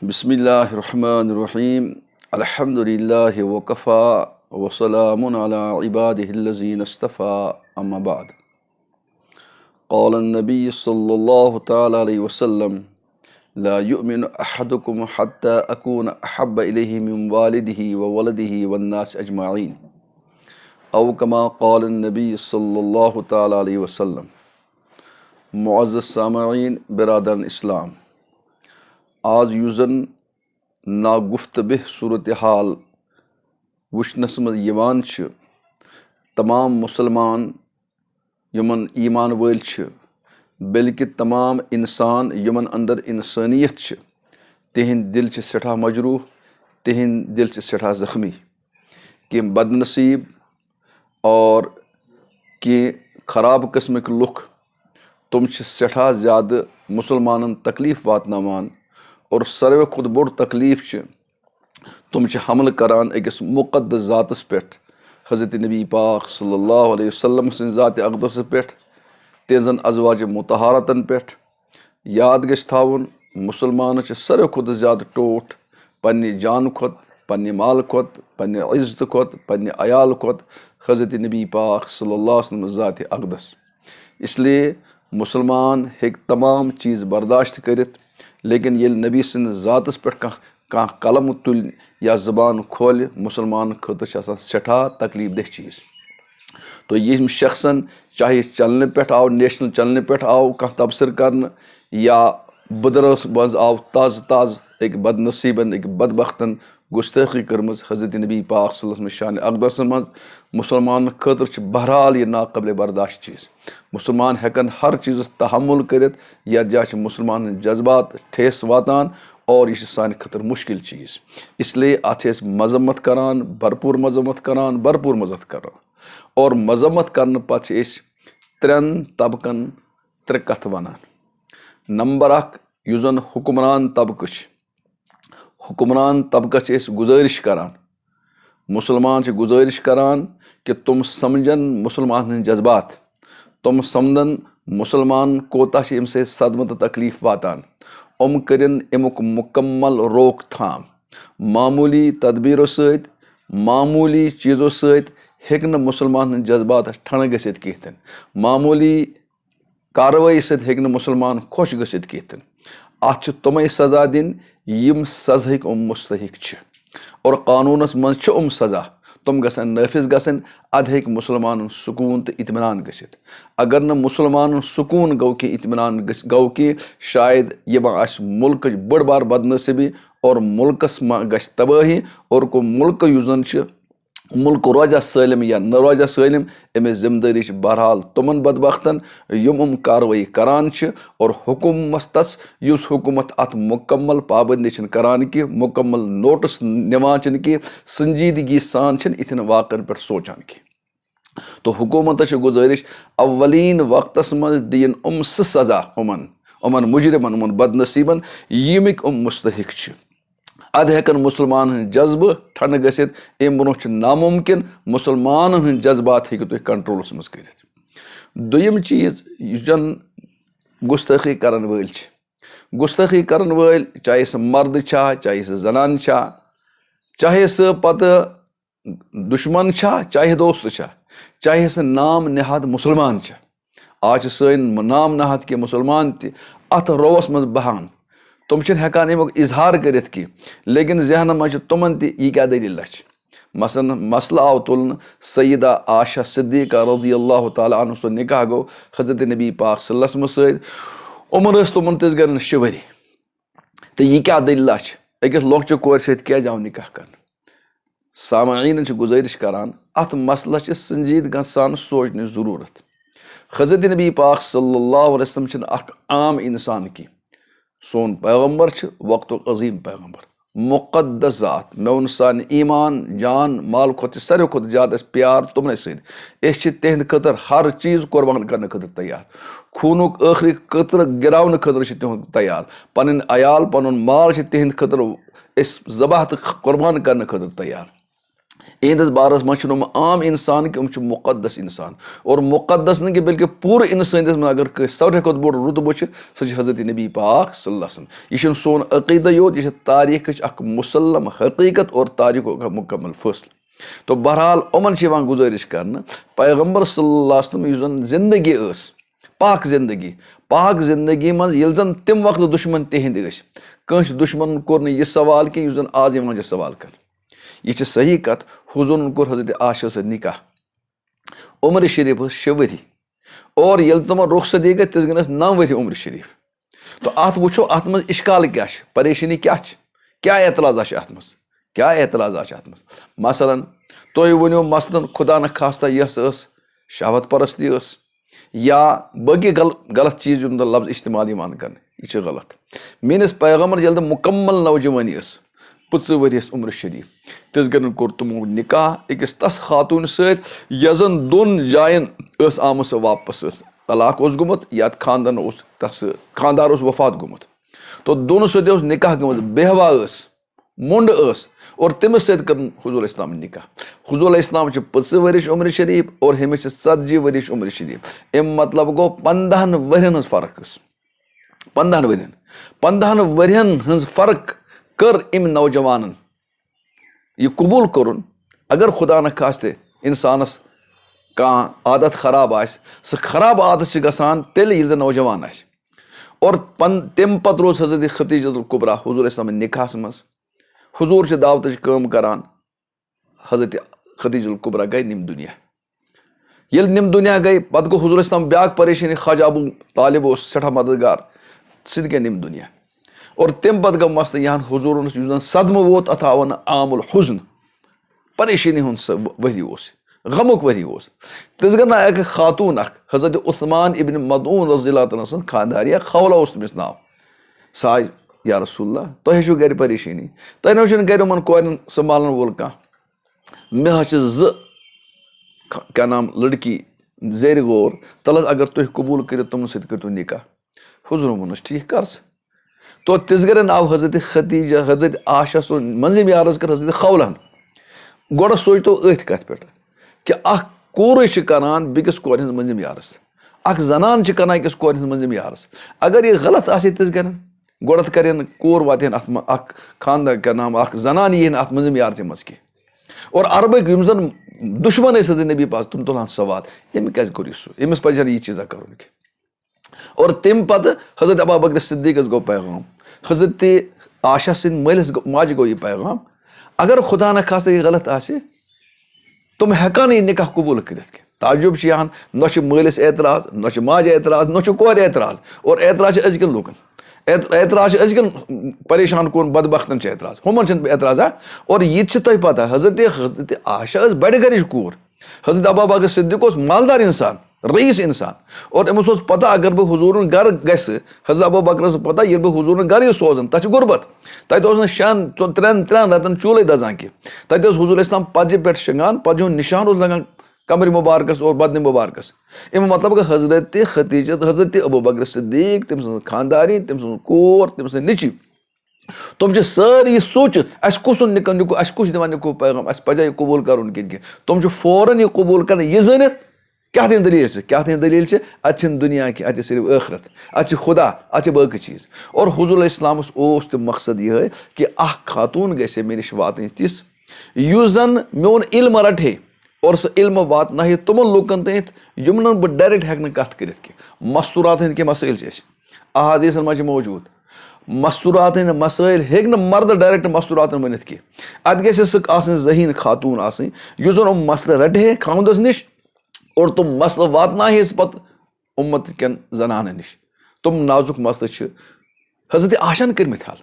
बिस्मिल्लाहिर्रहमानिर्रहीम अल्हम्दुलिल्लाहि वकफ़ा वसलामुन अला इबादिहिल्लज़ीना इस्तफ़ा अम्मा बाद। क़ाल नबी सल्लल्लाहु तआला अलैहि वसल्लम ला युमिनु अहदुकुम हत्ता अकून अहब्ब इलैहि मिन वालिदिही व वलदिही वन्नास अजमाईन औ कमा क़ाल नबी सल्लल्लाहु तआला अलैहि वसल्लम। मुअज़्ज़ज़ सामईन बिरादरान इस्लाम, आज युस जन नागुफ्तबिह सूरत हाल वुचनस मज यिवान छ, तमाम मुसलमान यमन ईमान वल छ, बल्कि तमाम इंसान यमन अंदर इंसानियत छ, तिहिंद दिल छ सठा मजरूह, तिहिंद दिल छ सठा जख्मी। कि बदनसीब और कि खराब किस्म के लुख तुम छ सठा ज़्यादा मुसलमानन तकलीफ वातनावान, और सर्वे खुद बोड़ तकलीफ छ तुम छ हमल करान अकिस मुक़द्दस ज़ातस पेठ, हज़रत नबी पाक सल्लल्लाहु अलैहि वसल्लम सिंध ज़ात अक़दस पेठ, तेज़न अज़वाज मुतहारतन पेठ। याद गछ थाउन मुसलमान छ सर्वे खुद ज़्यादा टोट पन्ने जान खोत, पन्ने माल खोत, पन्ने इज़्ज़त खोत, पन्ने अयाल खोत हज़रत नबी पाक सल्लल्लाहु अलैहि वसल्लम ज़ात अक़दस। इसलिए मुसलमान हेक तमाम चीज़ बर्दाश्त करित, लेकिन ये नबी सिंध ज़ातस पे कह कलम तुल या ज़बान खोल मुसलमान खतर सठा तकलीफ दह चीज़। तो यह शख्सन चाहे चलने पे आओ, नेशनल चलने पे आओ कह तबसर कर, या बदरस मज आव ताज़ ताज़ एक बदनसीबन एक बदबख्तन गुस्ताखी कर्म हज़रत नबी पाक सल्लल्लाहु अलैहि वसल्लम शान अक़दस मज, मुसलमान खतर बहरहाल यह नाकबिल बर्दाश्त चीज़। मुसलमान हेकन हर चीज़ तहम्मुल करित, या जा मुसलमान जज्बात ठेस वातान, और यह सान खतर मुश्किल चीज़। इसलिए अत मजम्मत करान, भरपूर मजम्मत करान, भरपूर मजत करान, और मजम्मत करने पे त्रेन तबकन त्रे कथ वनान। नंबर अक युस जन हुक्मरान तबक, हुक्मरान तबकस गुजारिश करान, मुसलमान गुजारिश करान कि तुम समझन मुसलमान जज्बात, तुम समझन मुसलमान कोता अम सदम तो तकलीफ वातान, करिन अमुक मुकम्मल रोक थाम। मामूली तदबीरों सहित, मामूली चीज़ों सहित हेक न मुसलमान जज्बात ठन गसित किहतन, मामूली कार्रवाई सहित हेक न मुसलमान खुश गसित किहतन। अत तमें सजा दिन यम सजहिक मुस्तहिक छ, और कानूनस मज सजा तुम गसन नाफिज गसन, अद हेक मुसलमान सुकून तो इत्मीनान गसित। अगर न मुसलमान सुकून गो कि इत्मीनान गो कि शायद यह आस मुल्क बड़ बार बदनसीबी, और मुल्कस गस तबाही, और को मुल्क युस जन मुल्क रोजा सलम या न रोजा सलम, अमे जिम्मेदारी बहरहाल तुमन बदबख्तन यम कार्रवाई करान छ, और हुकूमतस युस हुकूमत अत मुकम्मल पाबंदी करान कि, मुकम्मल नोटिस निवान कि, संजीदगी सान इतन वाकन पे सोचान कि। तो हुकूमत गुजारिश अवलीन वक्तस मज दिन सजा उमन मुजरिमन, उमन बदनसीबन यमिक मुस्तहिक छ। अद हेकन मुसलमान जज्बे ठन गसित, अम ब्रोह नामुमकिन मुसलमान जज्बात हेकु तुम कंट्रोलस मज कर। दुयम चीज युस जन गुस्ताखी करन वल छ, गुस्ताखी करन वल चाहे सह मर्द छा, चाहे सह जनान छा, चाहे सह पत दुश्मन छा, चाहे दोस्त छा, चाहे सह नाम निहाद मुसलमान छा। आज सन नाम नहाद कि मुसलमान त अत रोवस मज बहान, तुम हेकान अमुक इजहार करित कि, लेकिन जहन मज तुमन त यह क्या दलील मसलन मसला आव तुलन सईदा आशा सिद्दीक़ा रज़ियल्लाहु तआला अन्हा सो निकाह गो हज़रत नबी पाक सल्लल्लाहु अलैहि वसल्लम सद, उमर तुमन तिस गरन 6 वरी, तो यह क्या दलील अकिस लॉक्चो कोर सत क्या आव निकाह कर। सामाईन गुजारिश करान अत मसला संजीदगी सान सोचने ज़रूरत। हज़रत नबी पाक सल्लल्लाहु अलैहि वसल्लम अख आम इंसान की, सोन पैगम्बर वक्त अजीम पैगम्बर, मुक़द्दस ज़ात, मे वो सान ईमान जान माल खुद सारे खुद ज़्यादा प्यार तुमने सद तिहंद खतर हर चीज़ कुर्बान करने खतर तैयार, खूनुक आखिरी कतर गिरावन खतर तिहंद तैयार, पन अयाल पन माल तिहंद खतर ज़बाह तो कुर्बान करने खतर तैयार। इहंदिस बारस मज आम इंसान कि मुक़द्दस इंसान और मुक़द्दस न कि बल्कि पूरे इंसानियत में अगर कह सारे खुद बोड़ रुतबो सह हज़रत नबी पाक सल्लल्लाहु अलैहि वसल्लम। यह सोन अक़ीदा योत, यह तारीख मुसल्लम हकीकत और तारीख मुकम्मल फैसला। तो बहरहाल उमन गुजारिश कर पैगम्बर सल्लल्लाहु अलैहि वसल्लम युस जन जिंदगी पाक जिंदगी मज यिल जन तिम वक्त दुश्मन तिहिंद कंस दुश्मन कोर यह सवाल कि युस जन आज यह सवाल कर। यह सही कत हुजूरन कोर हज़रत आयशा से निकाह, उम्र शरीफ 6 वरी और ये तम रुखसती गई तिस गनस 9 वरी उम्र शरीफ। तो अत वो अत मज इश्काल क्या परेशानी क्या एतराजा अत मज क्या एतराजा अत मज। मसलन तुम वनो मसलन खुदा न खास्ता यह शहवत परस्ती या बाकी गलत चीज लफ्ज इस्तेमाल कर, यह गलत। मेनिस पैगम्बर ये मुकम्मल नौजवानी 25 वरियस उम्र शरीफ तिस गन कोर तमो निकाह अकिस तस खातून सत यजन 2 जायन आम वापस तलाक गुमुत या खानदान खानदार वफात गुमुत। तो दोनों सत निकाह गमत बेहवा मुंड और तमिस सत कर हुजूर इस्लाम निकाह। हुजूर इस्लाम 25 वरिश उम्र शरीफ और हमिस 40 वरिश उम्र शरीफ। अम मतलब गो 15 वरियन फर्क 15 वरियन हज फर्क कर इम नौजवान यह कबूल करुन। अगर खुदा न खास्ते इंसानस कह आदत खराब सह खराब आदत गसान तेल ये नौजवान और तम पत रोज हज़रत खदीजतुल कुबरा हुजूर इस्लाम निकाहस मज। हुजूर दावत काम करान, हज़रत खदीजतुल कुबरा गई निम दुनिया। ये निम दुनिया गई पत गो हुजूर इस्लाम ब्याक परेशानी ख्वाजा अबू तालिब सठा मददगार सह गई निम दुनिया। और तम पत गो मसल यहाँ हुजूर सदम वोत अथ वन आमुल हुज़्न परेशानी वरी गमुक वरी तिस गन अक खातून हज़रत उस्मान इब्न मदऊन रज़ियल्लाहु अन्हु खानदारिया खौला तमिस नाव सा या रसूलल्लाह तुह गर परेशानी तुह न गर उमन कोरन संभालन वोल कह मे क्या नाम लड़की जेर गौर तल अगर तुह कबूल कर तुम सो निकाह। हुजूर वोन ठीक कर। तो तिस गरन आव हज़रत खदीजा हज़रत आयशा सो मंजिम यारज कर हज़रत खौलन गोड़ सोच तो अथ कत पे कि कोर करान बिकिस कोर मंजिम यारस जनान करान अकिस कोर मंजिम यारस। अगर यह गलत आसे तिस गरन गोड़ कर कोर वात अत खानदार क्या नाम जनान यह अत मंजिम यार मज की। और अरबक यम जन दुश्मन हज़रत नबी पास तुम तुलान सवाल यम क्या कर यमिस पज यह चीज़ा कर। और तम पत हज़रत अबू बकर सिद्दीक़स गो पैगाम, हज़रत आयशा सिंद मलिस माज गो यह पैगाम अगर खुदा न खास्ता यह गलत आसे तुम हेकान यह निकाह कबूल कर। ताजुब यहाँ न मलिस एतराज न माज एतराज न कोर एतराज और एतराज अजकन लूकन एतराज अजकन परेशान कौन बदबख्तन एतराज हमन एतराजा। और यह तुह पता हज़रत आयशा बड़ गरिश कोर, हज़रत अबू बकर सिद्दीक़ मालदार इंसान रईस इंसान और अमस पता अगर बह हुजूरन गर गस हज़रत अबू बकर पता ये बह हुजूरन गर सोजन तथ गुरबत तत शान 3 रतन चूल्हे दजान कि तत हुजूर इस्लाम पज पे शंगान पजो निशान लगान कमर मुबारकस और बदन मुबारकस। अम मतलब हज़रत खदीजत हज़रत अबू बकर सिद्दीक़ तम खानदारी तम कोर तम निची तुम सारी सोच कुस निको कुछ दिवान निको पैगाम पजा यह कबूल कर तुम फौरन यह कबूल कर यह जानित क्या दलील से अत दुनिया की अत सिर्फ आखरत अत खुदा अत बाकी चीज़। और हुजूर इस्लाम तो मकसद यह कि खातून गसे मे निश वात तिस युस जन मोन इल्म रटे और सह इल्म वात तुमन लूकन तथ यम बह डायरेक्ट हेक कत कर मस्तूरात के मसाइल अहादीसन मज मौजूद मस्तूरात मसाइल हेक मर्द डायरेक्ट मस्तूरात वनित कि अत गसे सह जहीन खातून युस जन मसल रटे खाउंदस निश और तुम मसल वातना पत उम्मत कन जनान निश तुम नाजुक मसल हज़रत आयशा कर्मित हल।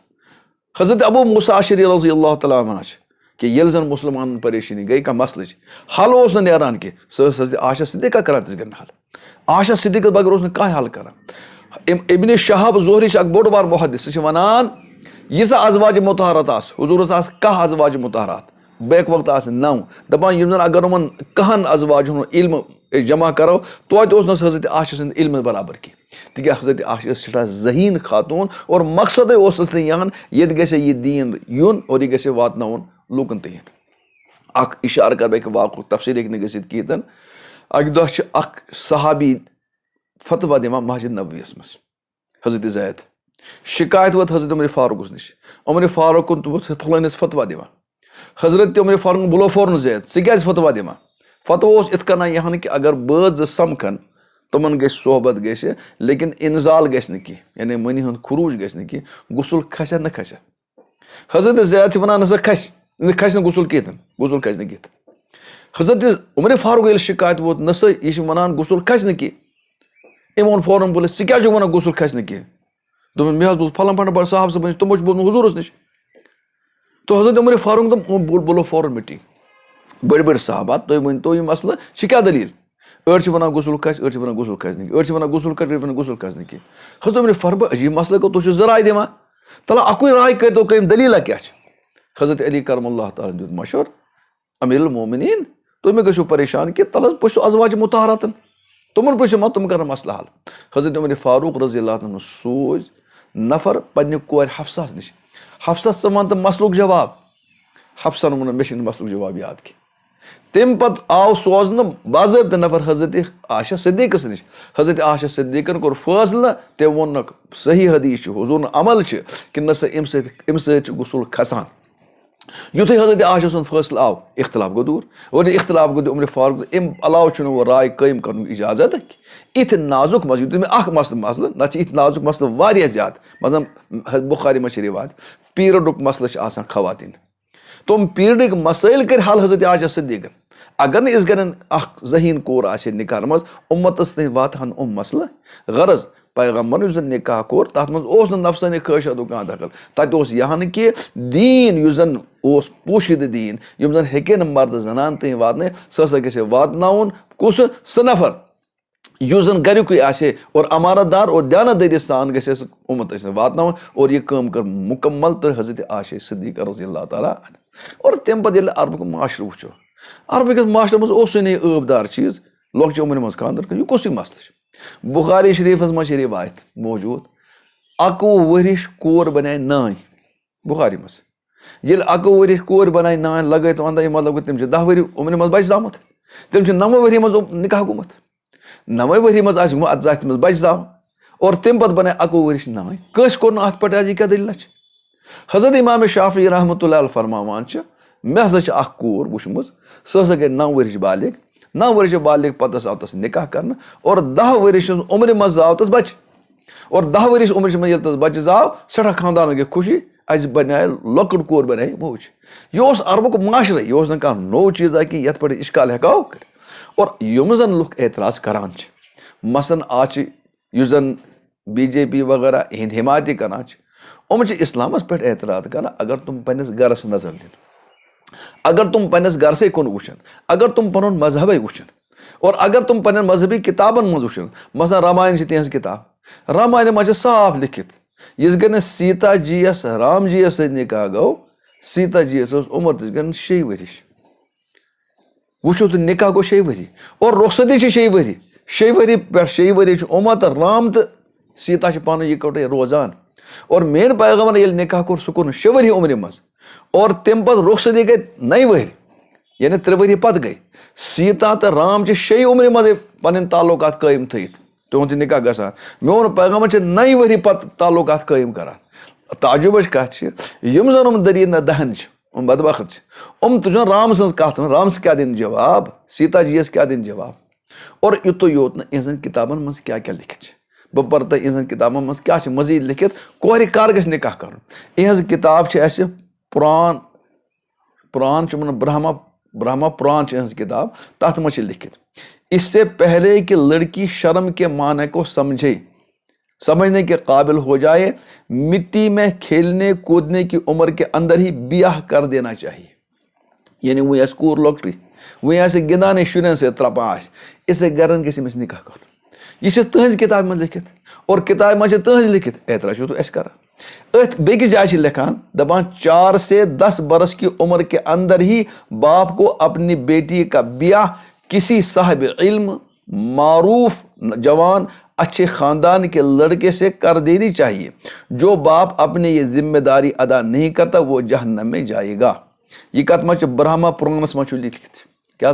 हज़रत अबू मूसा अशरी रज़ियल्लाहु तआला अन्हु कि ये जन मुसलमान परेशानी गई कह मसल हल नान कि हज़रत आयशा सिद्दीक़ा करान तिस गन हल। आयशा सिद्दीक़ा बगैर कह हल करान। इब्न शहाब ज़ुहरी बोड़ बार मुहद्दिस सह वनान यीज़ अज़वाज मुतहरात हुजूरस कह अज़वाज मुतहरात बैक वक्त 9 दपान यम जन अगर उमन कहन अज़वाज इल्म जमा करो तो हज़रत आयशा सिंद इल्म बराबर की तिक हज़रत आयशा सठा जहीन खातून और मकसद यहाँ ये गसे यह दीन यून और यह गसे वातन लूकन तथ। अख इशार कर बे वाक़ तफसील एक गसित कीतन अक दह अख सहाबी फतवा दिवान मस्जिद नबवियस मस हजरत ज़ैद शिकायत वत हजरत उमर फारूक नश उमर फारूक फलानिस फतवा दिवान हजरत उमर फारूक बुलो फौरन ज़ैद क्या फतवा दिवान फतवा इत कर यहां कि अगर बज समखन तुमन ग सोहबत ग लेकिन इंजाल गि कह यानी मनी हूं खरूज गि गुसल खसा न खसा हजरत ज़ैद वन हसा खस गुसल कह गुसल खस न कह हजरत उमर फारूक ये शिकायत वोत नस यह वन गुसल खस न कह अम वो फौरन बोल क्या वन गुसल खस न कह दोपन मे बोल फलां फलां साहब सब तुमो बोल हुजूरस नश तो हजरत उमर फारूक बोलो फौरन मीटिंग बड़ बड़ साहबा तुम वन तो यह मसल क्या दलील अड़ वन गुसल खस अड़ वन गुसल खस न अड़ वन गुसल खस वन गुसल खस न हजरत उमर फारूक अजीब मसल गो तुम ज राय दिवान तला अकुई राय कर तो कम दलील क्या हजरत अली करमल्लाह ताला दुत मशवर अमीरुल मोमिनीन तुम गो परेशान कि तल पुछो अज़वाज मुताहरातन तुमन पुछो मत तुम कर मसला हल हजरत उमर फारूक रज़ी अल्लाह अन्हु सोज नफर पन्ने कोर हफ्सास नश हफ्सा स वन तो मसलुक जवाब हफ्सा वन मे मसलुक जवाब याद कि तम पत आव सोजन बाज़ाब्त नफर हजरत आयशा सिद्दीक़स नश हजरत आयशा सिद्दीक़न कोर फैसला तम वोन सही हदीस हुजूर अमल कि न अम गुसल खसान युथ हजरत आयशा सुन फैसला आव इख्तलाफ गो दूर और इख्तलाफ गो उमर फारूक अम अलाव वो राय कायम कर इजाजत इत नाजुक मसल मसल ना इत नाजुक मसल वारिया ज्यादा मतलब बुखारी में रिवायत पीरियडुक मसल खवातीन तुम पीरियडिक मसाइल कर हल हजरत आयशा सिद्दीक़न अगर न इस गरन जहीन कोर आसे निकाह मज उम्मतस तह वातहन मसल गरज पैगम्बर उस निकाह कोर तथ मज नफसानी ख्वाहिशात कह दखल तत यह कि दीन उस पोशिद दीन यम जन हेके मर्द जनान तह वातन सह गे वातन कुस स नफर युस जन गरिक आसे और अमानतदार और दयानतदारी सान गे उम्मत वातन और यह काम कर मुकम्मल तो हजरत आयशा सिद्दीक़ा रज़ी अल्लाह ताला और तम पे अरबक माशर वो अरबक माशर मज आबदार चीज लॉकचे उम्र मज खानदर कर यह कुछ मसल बुखारी शरीफस मज रिवायत मौजूद 11 वरिश कोर बनाए नाय बुखारी मज ये 11 वरिश कोर बनाए नाय लगे तो अंदा मतलब तम 10 वरी उम्र मज बच जामुत तम 9 वरी मज निकाह गुमत 9 वरी मज अत मज बच जाव और तम पे बनाए 11 वरिश नाय कस कोर अत पे आज क्या दलील हजरत इमाम शाफी रहमतुल्लाह अलैह फरमावान मे हसा कोर वुचम सह गई 9 वरिश बालिग 9 वरिश बालिग पतस आव तस निकाह कर और 10 वरिश उम्र मज आव तस बच और 10 वरिश उम्र मज तस बच आव सड़ा खानदान गई खुशी अज बनाए लकड़ कोर बनाए मोज यह अरबुक माशर यह ना नौ चीज़ कि ये पे इश्काल हेकाव कर और यम जन लुक एतराज करान मसन आज जन BJP वगैरह इहद हिमायत करान उम इस्लामस पे एतराज कर अगर तुम पन्निस गरस नजर दिन अगर तुम पन्निस घर से कुन वुचन अगर तुम पन मजहब वुचन और अगर तुम पन्न मजहबी किताबन मज वुचन मसलन रामायण तिहज किताब रामायण मज साफ लिखित इस gun Sita ji yes Ram ji yes निकाह गो सीता जी यस उम्र तस गन 6 वरिश वुचो तो निकाह गो 6 वरी और रुखसती 6 वरी 6 वरी पे 6 वरी उम्र तो राम तो सीता पान इकट्ठे रोजान और मेन पैगम्बर ये निकाह कोर सह कोर 6 वरी उम्र मज और तम पे रुखसती गई 9 वरी यानी 3 वरी पत गई सीता तो राम 6 उम्र मज पन ताल्लुकात कायम थत तुहद निकाह गसान मोन पैगम्बर 9 वरी पत ताल्लुकात कायम करान ताजुब कत यम जन दरीन दहन बदबख्त तुझन राम सज कत राम क्या दिन जवाब सीता जी क्या दिन जवाब और युतो योत न इहन किताबन मज क्या क्या लिखित बह पर तह इहन किताबन मज क्या मजीद लिखित कोहर कर गस निकाह कर इहन किताब पुरान पुरान ब्रह्मा पुराण इहन किताब तथ मज लिखित इससे पहले कि लड़की शर्म के माने को समझने के काबिल हो जाए मिट्टी में खेलने कूदने की उम्र के अंदर ही ब्याह कर देना चाहिए यानी वो स्कूल लॉकट्री वो ऐसे गिंदाने शुरन से त्रपा इसे गरन के निकाह कर यह तहज किताब में लिखित और किताब में तहज लिखित एतराज तो अस कर बेकिस जाय लिखान दपान 4 से 10 बरस की उम्र के अंदर ही बाप को अपनी बेटी का ब्याह किसी साहिब इल्म मारूफ जवान अच्छे खानदान के लड़के से कर देनी चाहिए जो बाप अपनी ये जिम्मेदारी अदा नहीं करता वो जहन्नम में जाएगा यह कत मा ब्रह्मा पुराणस मा लिखित क्या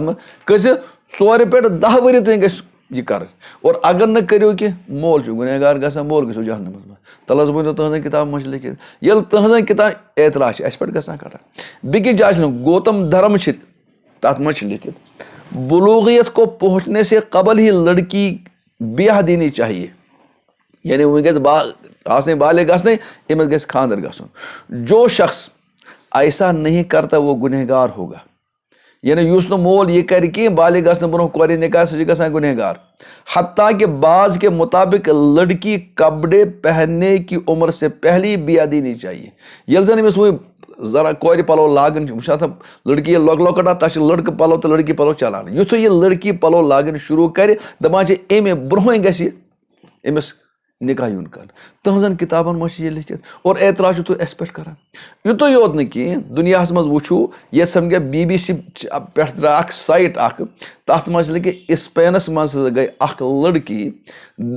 कस 4 पे 10 वरी तुम गह कर और अगर न करो कि मोल गुनहगार ग मोल गो जहनम तलस बो तुम किताब मज लिखित ये तुम किताब एतराज अस पे ग कर बिकिस जाए गौतम धर्म तथ म लिखित बुलूगियत को पहुंचने से कबल ही लड़की ब्याह देनी चाहिए यानी वह बाले गसने अमिस गस खानदर गसन जो शख्स ऐसा नहीं करता वो गुनहगार होगा यानी युस न मोल यह कर कि बाले गसन ब्रो कोरे निकाह सह गसान गुनहगार हत्ता कि बाज के मुताबिक लड़की कपड़े पहनने की उम्र से पहले ही ब्याह देनी चाहिए ये जन अमिस वो जरा कोर पलो लागन लड़की लोक लोकट तक लड़क पलो तो लड़की पलो चलान युथ यह लड़की पलो लागन शुरू कर दपान अमे ब्रोह गमिस निकाह यून कर तुहन किताबन मज लिखित और एतराज तुम अस पे कर युत योत न कह दुनिया मज वो ये समझ BBC पे द्रा साइट तथ मज लिखि स्पेनस मज गई लड़की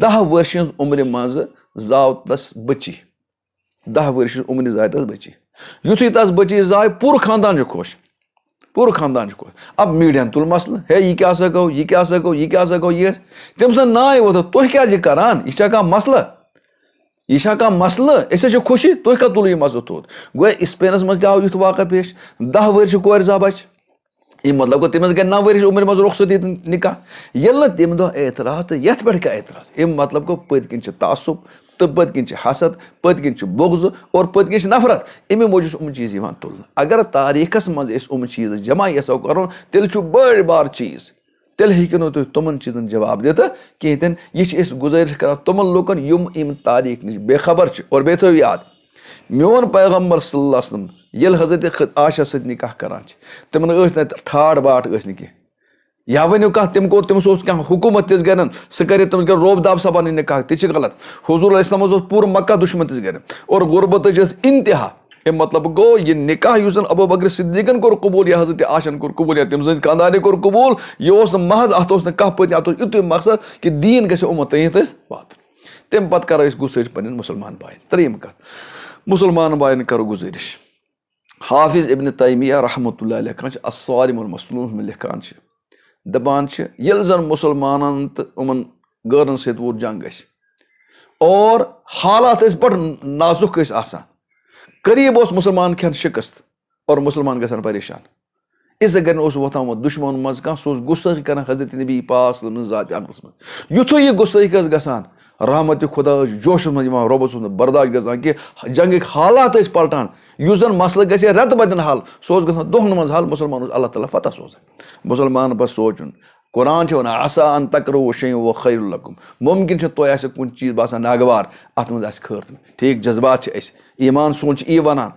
10 वर्ष उम्र मज जाव तस बची 10 वर्ष उम्र जाय तस बची युथी तस बची जाय पूरा खानदान खुश पूरा खानदान खुश अब मीडियन तुल मसल है यह क्या गो यह क्या गो यह क्या गो यह तम सन नाय वो तुह क्या करान यह कह मसल यह कह मसल अस खुशी तुह क्या तुल यह मसल तोत गो स्पेनस मज आव युथ वाक़ पेश 10 वर्ष कोर जा बच यह मतलब गो तमिस गई 9 वर्ष उम्र मज रुखसती निकाह ये तम दो एतराज तो ये पे क्या एतराज अम मतलब गो पत किन तासुब तो पत किन हसद पत किन बुगज और पत किन नफरत अमे मूजूब चीज तुल अगर तारीखस मज चीज जमा यसो कर तेल बड़ बार चीज तेल हेकु तुम तुमन चीजन जवाब दित कहें यह गुजारिश कर तुमन लूकन यम तारीख नश बेखबर और बे थो याद मोन पैगम्बर सल्लल्लाहु अलैहि वसल्लम ये हजरत आशा सत निकाह करान तमन ठाड़ बाट कह या वनो कह तम को तमिस कह हुकूमत तिस गर सह कर तमिस गर रोब दाब सबान निकाह तह गलत हुजूर इस्लाम पूरा मक्का दुश्मन तिस गर और गुरबत इंतहा मतलब गो यह निकाह युस अबू बकर सिद्दीकन कोर कबूल या हजरत आशन कोर कबूल या तम सज खानदान कोर कबूल यह महज अत कह पत अत युत मकसद कि दीन गो उम्मत तथ वात तम पत कर गुजारिश पन्न मुसलमान बायन त्रीम कत मुसलमान बायन कर गुजारिश हाफिज इब्न तैमिया रहमतुल्लाह लिखान अस्सारिमुल मसलूल में लिखान दपान ये जन मुसलमान तो उमन गरन सत वो जंग और हालात बड़ नाजुक आसान करीब मुसलमान खेन शिकस्त और मुसलमान गसान परेशान इस गर वोथामुत दुश्मन मज कह सह गुस्तखी कर हजरत नबी पाक ज़ात अक़दस मज युथ यह गुस्तखी गसान रहमत खुदा जोश मज रब बर्दाश्त गसान कि जंग हालात पलटान युस जन मसल गए रेत बदन हल सह गसान दोहन मज हल मुसलमान अल्लाह ताला फतह सोजान मुसलमान बस सोचुन कुरान वन आसा अन तकरो शे वो खैर लकुम मुमकिन तुह कुछ चीज बासान नागवार अत मज खैर ठीक जज्बात ईमान सोच यी वनान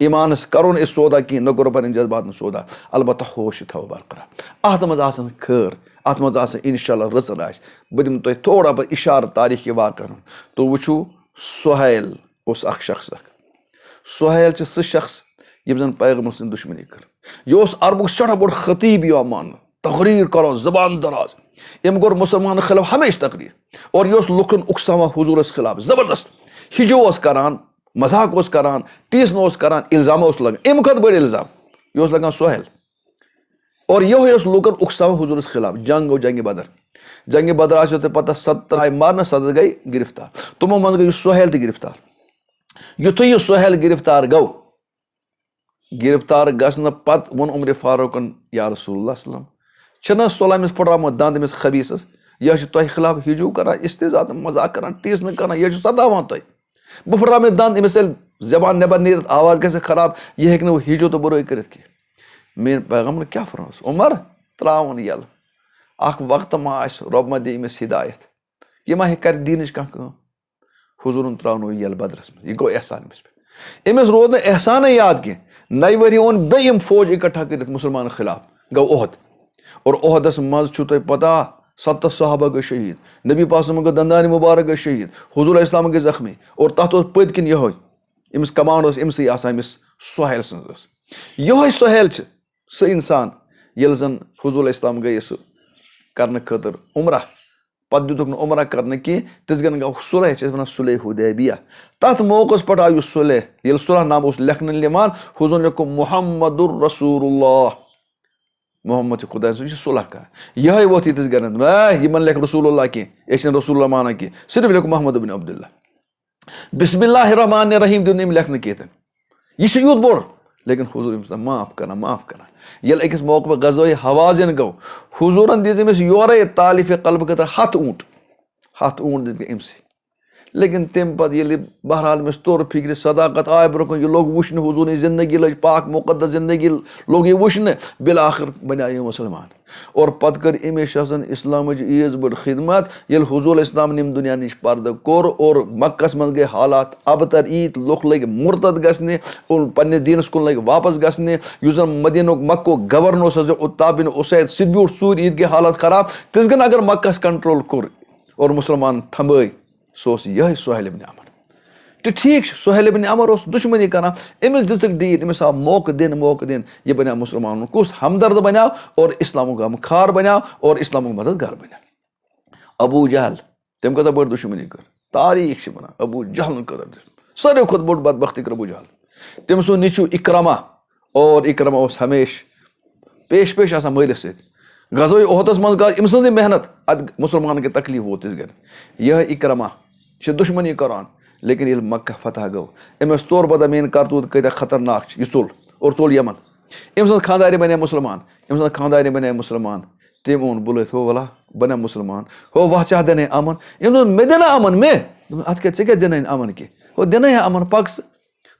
ईमानस करो सौदा कहीं न करो पन जज्बात सौदा अलबत्ता होश थो बरकरार अत मज खैर अत मज इंशाल्लाह रचल आ बह दिम तुह थोड़ा बहुत इशार तारीख वाक़ तो वो सुहैल उस शख्स सुहैल सह शख्स यम जन पैगम्बर सं दुश्मनी कर यह अरबुक सड़ा बोड़ खतीब मान तकरीर करो जबान दराज अम कोर मुसलमान खिलाफ हमेशा तकरीर और यह लुकन उकसावा हुजूरस खिलाफ जबरदस्त हिजो करान मजाक करान टीसन करान इल्जाम लगान अम खुद बड़ इल्जाम यह लगान सुहैल और यह लुकन उकसावा हुजूरस खिलाफ जंग गो जंग बदर आसो तो पता 70 आय मारन 70 गई गिरफ्तार तमो मज गई सुहैल तह गिरफ्तार युथ यह सुहैल गिरफ्तार गो गिरफ्तार गसन पत वो उमर फारूकन या रसूलुल्लाह सल्लल्लाहु अलैहि वसल्लम सोलामिस पड़ामुत दंद अमिस खबीसस यह तुह खिलाफ हिजू करान इस्तेजात मजाक करान टीसन करान यह सतावान तुह बह फुर्रामिस दंद अमिस जबान नबर नीरत आवाज गए खराब यह हेक हिजो तो बुराई कर मेन पैगम्बर क्या फरमास उमर त्रावन यल अख वक्त मा रब मा दे अमिस हिदायत यह मा कर दीन कह हुजूरन त्रावन यल बदरस में यह गो एहसान अमिस पे अमिस रोद एहसान याद कह नई वरी ओन बेम फौज इकट्ठा कर मुसलमान खिलाफ गो ओहद और ओहदस मज तुह पता 70 सहाबा गए शहीद नबी पाक गो दंदान मुबारक गए शहीद हुजूर इस्लाम गए जख्मी और तथ पत किन यह अमिस कमांड अमसी अमिस सुहैल सज यह सुहैल सह इंसान ये जन हुजूर इस्लाम गए कर खतर उमरा पत दितुक न उमरा करने की तिस गन गो सुलह वन सुलह हुदैबिया तथ मौकस पे आयु सुलह ये सुलह नाम लेखन लिमान हुजूर लिखो मुहम्मदुर रसूलुल्लाह मोहम्मद खुदा सुलह कर यह वोत यीतिस गन यमन लेख रसूलुल्लाह की ये रसूलुल्लाह माना की सिर्फ लिखो मोहम्मद बिन अब्दुल्लाह बिस्मिल्लाहिर रहमानिर रहीम दिन लेखन केतन यह यूत बोड़ लेकिन हुजूर माफ करा ये अकिस मौके पर गज़ोए हवाज़िन गो हुजूरन दिस अमिस योरे तालिफ कल्ब खतर 7 ऊँट दित अमसी लेकिन तम पे बहरहाल अमिस तोर फिक्र सदाकत आय ब्रोह यह लोग वुचन हुजूर जिंदगी लज पाक मुकद्दस जिंदगी लोग यह वुचन बिल आखिर बना यह मुसलमान और पत कर अमे शासन इस्लाम ईज बड़ खिदमत ये हुजूर इस्लाम निम दुनिया निश पर्द कोर और मक्कस मन गए हालात अबतर ईद लुक लग मुर्तद गसने और पन्ने दीनस कुन लग वापस गसने युजन मदीनो मक्को गवर्नर उत्ता बिन उसैद सिद ब्यूट सूर ईद के हालात खराब तिस गन अगर मक्कस कंट्रोल कोर और मुसलमान थम्बई सो यह सुहैल इब्न अमर तो ठीक सुहैल इब्न अमर उस दुश्मनी कर अमिस दिख डीट अमिस आव मौक दिन यह बना मुसलमान कुस हमदर्द बनाओ और इस्लाम गम खार बनाओ और इस्लाम मददगार बनाओ अबू जहल तम कत बड़ दुश्मनी कर तारीख बना अबू जहल कदर सारे खुद बोड़ बदबख्ती कर अबू जहल तम सो नीचू इकरमा और इकरमा हमेश पेश मलिस सत गज़ोए ओहदस मज अम सज मेहनत अद मुसलमान के तकलीफ वोत गन यह इकरमा दुश्मनी करान लेकिन ये मक्का फतह गो अमस तोर बदा मेन करतूत कत खतरनाक यह चुल और चुल यमन अम सज खानदारी बने मुसलमान अम सज खानदारी बने मुसलमान तम ओन बुलत हो वला बना मुसलमान हो वह चाह दिन अमन अम मे देना अमन मे अत क्या दिन अमन की हो दिन अमन पक्स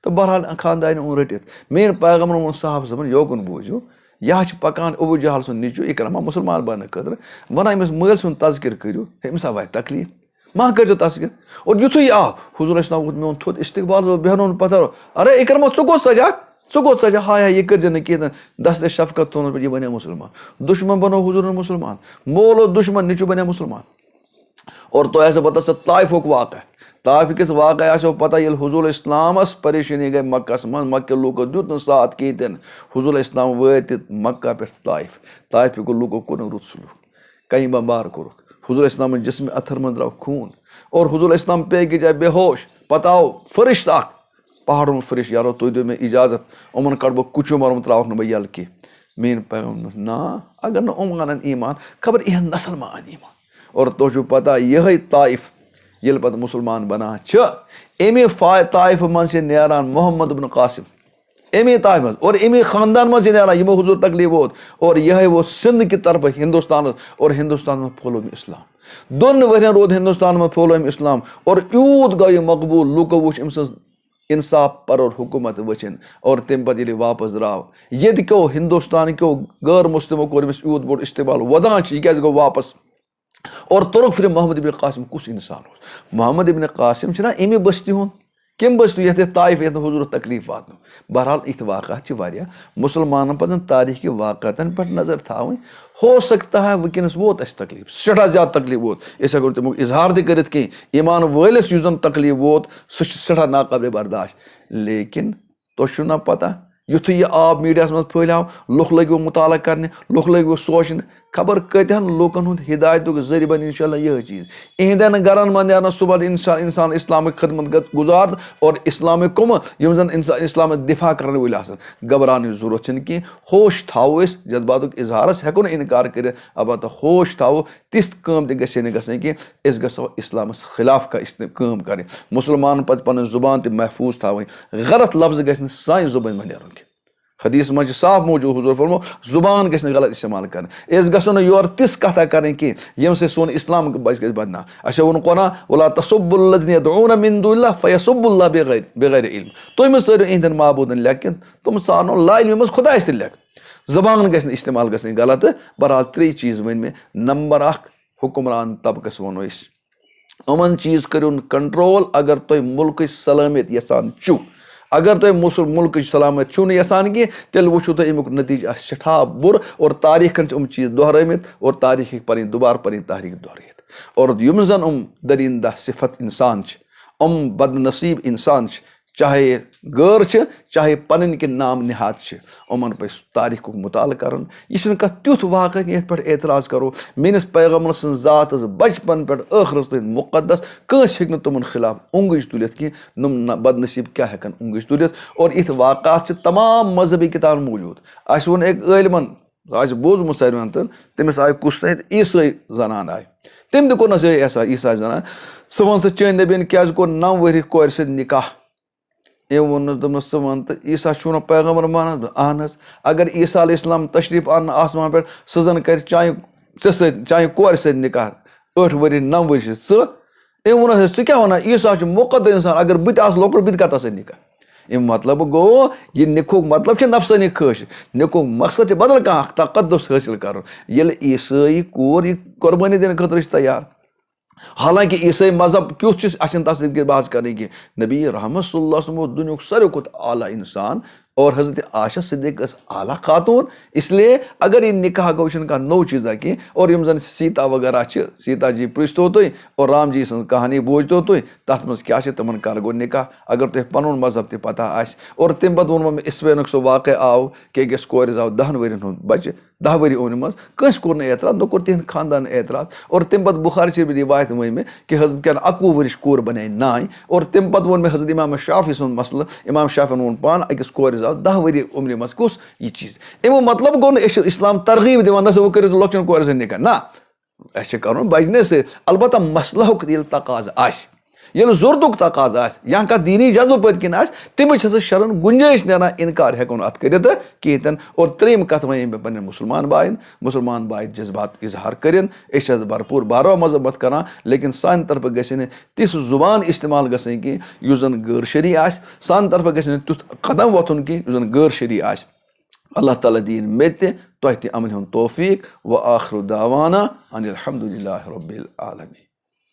तो बहरहाल खानदारी ओन रटित मेन पैगम्बर वो साहब सबन योकुन बूझू यह पकान अबू जहल सुन नीचू इकरमा मुसलमान बन खतर वन अमिस मल सुन तस्किर करू अमिस आव तकलीफ मा कर तस्किर और युथु आव हुजूर मे थोद इस्तकबाल बेहन पता अरे इकरमा गो सजा हाय यह कर कह दस्त शफकत तो यह बने मुसलमान दुश्मन बनो हुजूर मुसलमान मोलो दुश्मन नीचू बने मुसलमान और तो ऐसे पता ताइफ वाक़ ताइफ किस वाक़ आसो पता ये हुजूर इस्लामस परेशानी गई मक्कस मन मक्के लूको दुत साथ कहन हुजूर इस्लाम वत मक्का पे ताइफ को लूको कुन रुत सलूक कहीं बम्बार कोर हुजूर इस्लाम जिसम अथर मन द्राव खून और हुजूर इस्लाम पे जाए बेहोश पता आओ फरिश्त पहाड़ों फरिश्त यारो तुम दो मे इजाजत उमन कड़ बह कुचो मरम त्राव न यल की मेन पैगम्बर ना अगर न उम अन ईमान खबर यह नस्ल मा अन ईमान और तो पता यह ताइफ ये पे मुसलमान बना अमे ताइफ मन से नान मोहम्मद बिन कासिम अमे ताइफ मज और अमे खानदान मज नान यमो हुजूर तकलीफ वोत और यह वो सिंध की तरफ हिंदुस्तान और हिंदुस्तान में फौलो इस्लाम 2 वरियन रोद हिंदुस्तान में फौलो इस्लाम और यूत गो मकबूल लूको वुच अम सज इंसाफ पर और हुकूमत वचन और तम पे वापस द्राव ये क्यों हिंदुस्तान क्यों गैर मुस्लिमों को यूत बोड़ इस्तेमाल वदान यह गो वापस और तुर्क फिर मोहम्मद इब्न कासिम कुछ इंसान मोहम्मद इब्न कासिम अमे बस्ती हूँ कम बस्ती ये ताइफ ये हुजूर तकलीफ वात बहरहाल इत वाक़ात मुसलमान पन तारीख के वाक़ातन पे नजर थावन हो सकता है वनस वोत अस तकलीफ सठा ज्यादा तकलीफ वोत अस हको तमुक इजहार तक कहीं ईमान वलिस युजन तकलीफ वोत सठा नाकाबिल बर्दाश्त लेकिन तो ना पता युथ यह आब मीडिया मज फैलाव लुख लगो मुताला करने लुख लगो सोचने खबर कतन लूकन हूँ हिदायत जरिए बन इंशाल्लाह यह चीज़ इहदन गरन मन ना सुबह इंसान इस्लामिक खदमत गुजार और इस्लामिक कुम यम जन इस्लाम दिफा करने वल घबरान जरूरत कह होश थाओ जज्बात इजहारस हेको न इनकार कर अलबत्ता होश थाओ तिस कम तह गई कि गो इस्लामस खिलाफ कम कर मुसलमान पे पन जुबान तह महफूज थावन गलत लफ्ज गि सान जुबान में नेरन हदीस मज साफ मौजूद हुजूर फरमो जुबान गि गलत इस्तेमाल कर गो न योर तिस कथा करें कि यम से सोन इस्लाम बदना अच्छा वो कोना वला तसुब्बुल्लज़ीना यदऊना मिन दुनिल्लाह फयसुब्बुल्लाह बिगैर इल्म तुम सर इहदन माबूदन लेकिन तुम सानो ला इल्म मज खुदा लेख जबान गि इस्तेमाल गि गलत बहरहाल 3 चीज़ वन में नंबर 1 हुक्मरान तबकस वनो उमन चीज़ करूँ कंट्रोल अगर तुम मुल्क सलामत यसान चु अगर तुम मुल्क सलामत छू यसान कह तेल वो तुम अमुक नतीज सठा बुर और तारीखन चीज़ दोहरमित और तारीख पढ़ दोबार पढ़ तारीख दोहरित और यम जन दरिंदा सिफत इंसान बदनसीब इंसान चाहे गैर चाहे पन कि नाम निहात उमन पे तारीख मुताल कर यह तुथ वाक़ कि पे एतराज़ करो मेनिस पैगम्बर सं ज़ात बचपन पे ٲखरस तक मुक़द्दस कंस हे तुम खिलाफ उंगज तुलित कि नुम बदनसीब क्या हेकन उंगज तुलित और इत वाक़ात तमाम मजहबी किताब मौजूद अस वोन एक ٲलमन आज बोजमुत सारे तन तमिस आय कुछ ईसाई जनान आय तम तह कोर ऐसा ईसाई जनान सह वन चैन नबीन क्या कोर 9 वरी कोर सद निकाह एम वो दस वन वन तो ईसा चुन पैगम्बर मान अहन अगर ईसा अलैहिस्सलाम तशरीफ आन आसमान पे सह जन कर चाहे कोर सद निकाह 8 वरी 9 वरी एम वो सह क्या वन ईसा मुक़द्दस इंसान अगर बह लोकुट बह कर निकाह अम मतलब गो यह निखुक मतलब नफसानी ख्वाहिश निखुक मकसद बदल कह तकद्दुस हासिल कर ईसाई कोर यह कुर्बानी दिन खतर तैयार हालांकि ईसाई मजहब क्युत तस बहस कर नबी रहमत सल्लल्लाहु अलैहि वसल्लम दुनिया सारे खुद आला इंसान और हजरत आयशा सिद्दीक़ आला खातून इसलिए अगर यह निकाह गो नो चीज़ा कि और यम जन सीता वगैरह सीता जी पृछतो तुम और राम जी सं कहानी बोझतो तुम तथ मज क्या तमन कर गो निकाह अगर तुम पन मजहब तह पता आस और तम पे वो इसवेन सो वाक़ आव कि अकिस कोर आव 10 वरियन हुंद बच्चे 10 वरी ओन मज कंस कोर एतराज न कोर तिहद खानदान एतराज और तम पे बुखारी शरीफ रिवायत वन मे कि हजरत क्या 21 वरिश कोर बने नाय और तम पे वो हजरत इमाम शाफी सुन मसल इमाम शाफी वो पान अकिस कोर 10 वरी उम्र मज कुस यह चीज अमो मतलब गो इस्लाम तरगीब दिवान वो कर लॉकचन कोर निकाह ना कर बजने से अलबत्ता मसलहुक तकाज आस ज़रूरत तकाज आस या कह दीनी जज्ब पत किन आस तमिच शरन गुंजाइश ना इनकार हेको अत कर कहें और त्रेम कथ वन मे पे मुसलमान बाय जज्बात इजहार करें भरपूर बारो मजम्मत करान लेकिन सान तरफ गि तिस जुबान इस्तेमाल गई कि जन गैर शरी आस सान तरफ गि तुथ कदम वोथुन कि जन गैर शरी आस अल्लाह ताला दीन मे तह अमन हुंद तौफीक व आखिर दावाना अनिल हम्दुलिल्लाहि रब्बिल आलमीन।